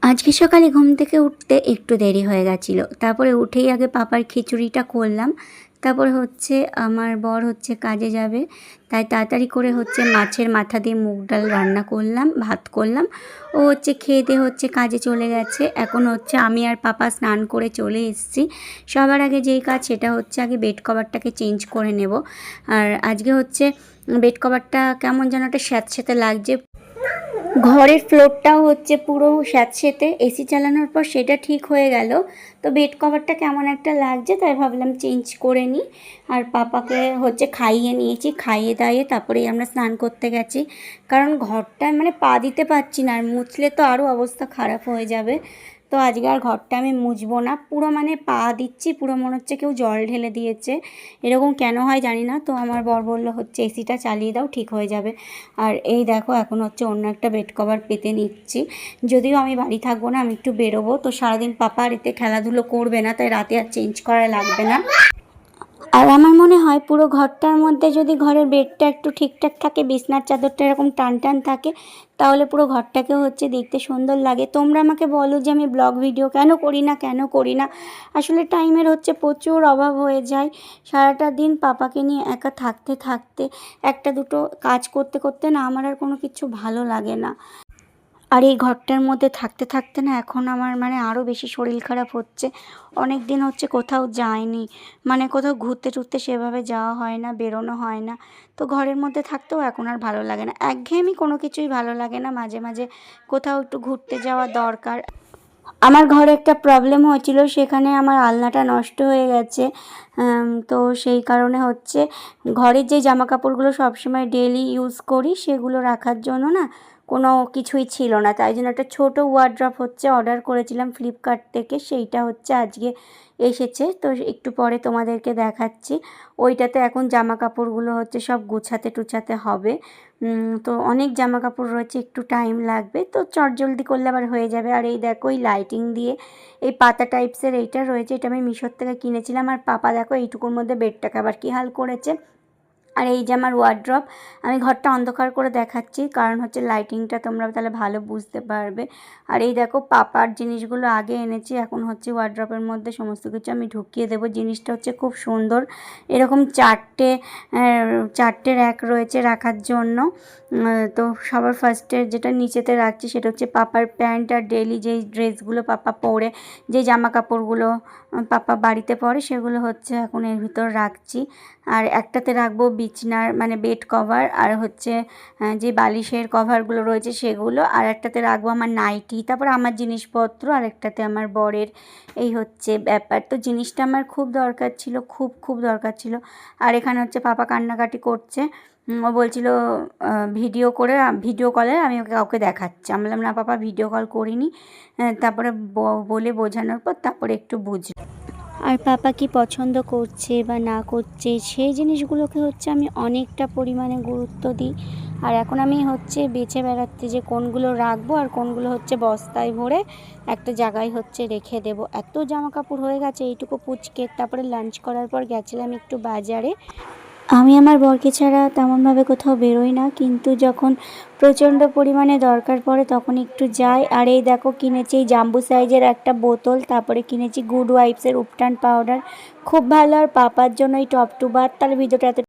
আজকে সকালে ঘুম থেকে উঠতে একটু দেরি হয়ে গেছিলো। তারপরে উঠেই আগে পাপার খিচুড়িটা করলাম। তারপরে আমার বর কাজে যাবে, তাই তাড়াতাড়ি করে মাছের মাথা দিয়ে মুগ ডাল রান্না করলাম, ভাত করলাম। ও খেয়ে দিয়ে কাজে চলে গেছে। এখন আমি আর পাপা স্নান করে চলে এসেছি। সবার আগে যেই কাজ সেটা আগে বেড কভারটাকে চেঞ্জ করে নেব। আর আজকে বেড কভারটা কেমন যেন একটা স্যাঁতস্যাঁতে লাগছে। ঘরের ফ্লোরটাও পুরো স্যাঁতসেঁতে, এসি চালানোর পর সেটা ঠিক হয়ে গেল। তো বেড কভারটা কেমন একটা লাগছে, তাই ভাবলাম চেঞ্জ করে নিই। আর পাপাকে খাইয়ে নিয়েছি, খাইয়ে দাইয়ে তারপরেই আমরা স্নান করতে গেছি। কারণ ঘরটায় পা দিতে পারছি না, আর মুছলে তো আরও অবস্থা খারাপ হয়ে যাবে। তো আজকে আর ঘরটা আমি মুছবো না, পুরো পা দিচ্ছি, পুরো মনে হচ্ছে কেউ জল ঢেলে দিয়েছে। এরকম কেন হয় জানি না। তো আমার বর বলল এসিটা চালিয়ে দাও, ঠিক হয়ে যাবে। আর এই দেখো এখন অন্য একটা বেড কভার পেতে নিচ্ছি। যদিও আমি বাড়ি থাকবো না, আমি একটু বেরোবো, তো সারাদিন পাপা আর এতে খেলাধুলো করবে না, তাই রাতে আর চেঞ্জ করা লাগবে না। আর আমার মনে হয় পুরো ঘরটার মধ্যে যদি ঘরের বেডটা একটু ঠিকঠাক থাকে, বিছনার চাদরটা এরকম টান টান থাকে, তাহলে পুরো ঘরটাকেও দেখতে সুন্দর লাগে। তোমরা আমাকে বলো যে আমি ব্লগ ভিডিও কেন করি না। আসলে টাইমের প্রচুর অভাব হয়ে যায়। সারাটা দিন পাপাকে নিয়ে একা থাকতে থাকতে, একটা দুটো কাজ করতে করতে না আমার আর কোনো কিছু ভালো লাগে না। আর এই ঘরটার মধ্যে থাকতে থাকতে না এখন আমার আরও বেশি শরীর খারাপ হচ্ছে। অনেক দিন কোথাও যায়নি, কোথাও ঘুরতে টুরতে সেভাবে যাওয়া হয় না, বেরোনো হয় না। তো ঘরের মধ্যে থাকতেও এখন আর ভালো লাগে না, একঘেয়েমি কোনো কিছুই ভালো লাগে না। মাঝে মাঝে কোথাও একটু ঘুরতে যাওয়া দরকার। আমার ঘরে একটা প্রবলেম হয়েছিল, সেখানে আমার আলনাটা নষ্ট হয়ে গেছে। তো সেই কারণে ঘরের যে জামা কাপড়গুলো সবসময় ডেইলি ইউজ করি সেগুলো রাখার জন্য না কোনো কিছুই ছিল না। তাই জন্য একটা ছোটো ওয়ার্ড্রপ অর্ডার করেছিলাম ফ্লিপকার্ট থেকে, সেইটা আজকে এসেছে। তো একটু পরে তোমাদেরকে দেখাচ্ছি। ওইটাতে এখন জামা কাপড়গুলো সব গুছাতে টুছাতে হবে। তো অনেক জামা কাপড় রয়েছে, একটু টাইম লাগবে, তো চটজলদি করলে আবার হয়ে যাবে। আর এই দেখো এই লাইটিং দিয়ে এই পাতা টাইপসের এইটা রয়েছে, এটা আমি মিশোর থেকে কিনেছিলাম। আর পাপা দেখো এইটুকুর মধ্যে বেডটাকে আবার কী হাল করেছে। আর এই যে আমার ওয়ার্ড্রপ, আমি ঘরটা অন্ধকার করে দেখাচ্ছি কারণ লাইটিংটা তোমরা তাহলে ভালো বুঝতে পারবে। আর এই দেখো পাপার জিনিসগুলো আগে এনেছি, এখন ওয়ার্ড্রপের মধ্যে সমস্ত কিছু আমি ঢুকিয়ে দেবো। জিনিসটা খুব সুন্দর, এরকম চারটে র্যাক রয়েছে রাখার জন্য। তো সবার ফার্স্টে যেটা নিচেতে রাখছি সেটা পাপার প্যান্ট আর ডেইলি যেই ড্রেসগুলো পাপা পরে, যে জামা কাপড়গুলো পাপা বাড়িতে পরে সেগুলো এখন এর ভিতর রাখছি। আর একটাতে রাখবো বিছনার বেড কভার, আর যে বালিশের কভারগুলো রয়েছে সেগুলো, আর একটাতে রাখবো আমার নাইটি, তারপর আমার জিনিসপত্র, আর একটাতে আমার বরের। এই ব্যাপার। তো জিনিসটা আমার খুব দরকার ছিল, খুব দরকার ছিল। আর এখানে পাপা কান্নাকাটি করছে। ও বলছিল ভিডিও কলে আমি কাউকে দেখাচ্ছি। আমি বললাম না পাপা, ভিডিও কল করিনি। তারপরে বলে বোঝানোর পর তারপরে একটু বুঝি। আর পাপা কি পছন্দ করছে বা না করছে সেই জিনিসগুলোকে আমি অনেকটা পরিমাণে গুরুত্ব দিই। আর এখন আমি বেছে বেড়াচ্ছি যে কোনগুলো রাখবো আর কোনগুলো বস্তায় ভরে একটা জায়গায় রেখে দেবো। এত জামা কাপড় হয়ে গেছে এইটুকু পুচকে। তারপরে লাঞ্চ করার পর গেছিলাম একটু বাজারে। আমি আমার বরকে ছাড়া তেমনভাবে কোথাও বেরোই না, কিন্তু যখন প্রচণ্ড পরিমাণে দরকার পড়ে তখন একটু যাই। আর এই দেখো কিনেছি এই জাম্বু সাইজের একটা বোতল, তারপরে কিনেছি গুড ওয়াইফসের উপটান পাউডার, খুব ভালো। আর পাপার জন্য এই টপ টু বার। তাহলে ভিডিওটা